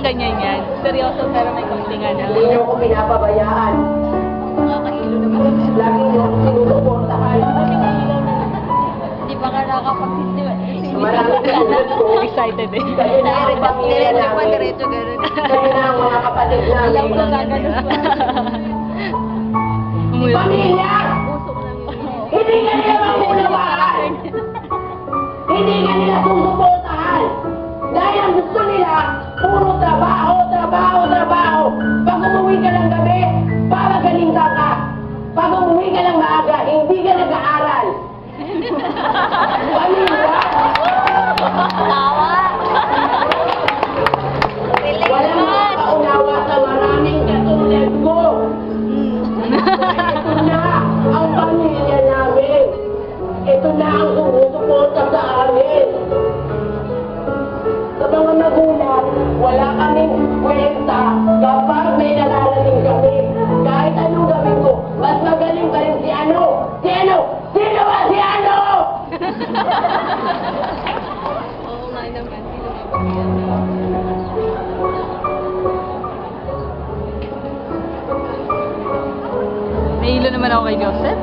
Walang ganyan yan. Seryoso pero may konting ano. Hindi niyo ko pinapabayaan. Nakakailo naman. Lagi niyo ako sinusuportahan. Hindi pa ka nakapag-simula. Marami tulad ko. Excited eh. Kayo na ang pamilya namin. Diretso ganun. Kayo na ang mga kapatid namin. Alam ko gaganos pa. Pamilya! Usok lang yun. Hindi ka nila maunawaan! Hindi ka nila susuportahan! Dahil ang gusto nila, puro trabaho, trabaho, trabaho! Pag umuwi ka ng gabi, papagaling ka. Pag umuwi ka ng maaga, hindi ka nag-aaral! Pamilya! Tawa! Walang makakaunawa sa maraming katulad ko! Ito na ang pamilya namin! Ito na ang sumusuporta sa amin! Sa mga magulang, wala kaming kwenta kapag may nararating kami. Kahit anong gawin ko, mas magaling pa rin si ano? Si ano? Sino ba si ano? Oo nga naman. May ilo naman ako kay Joseph.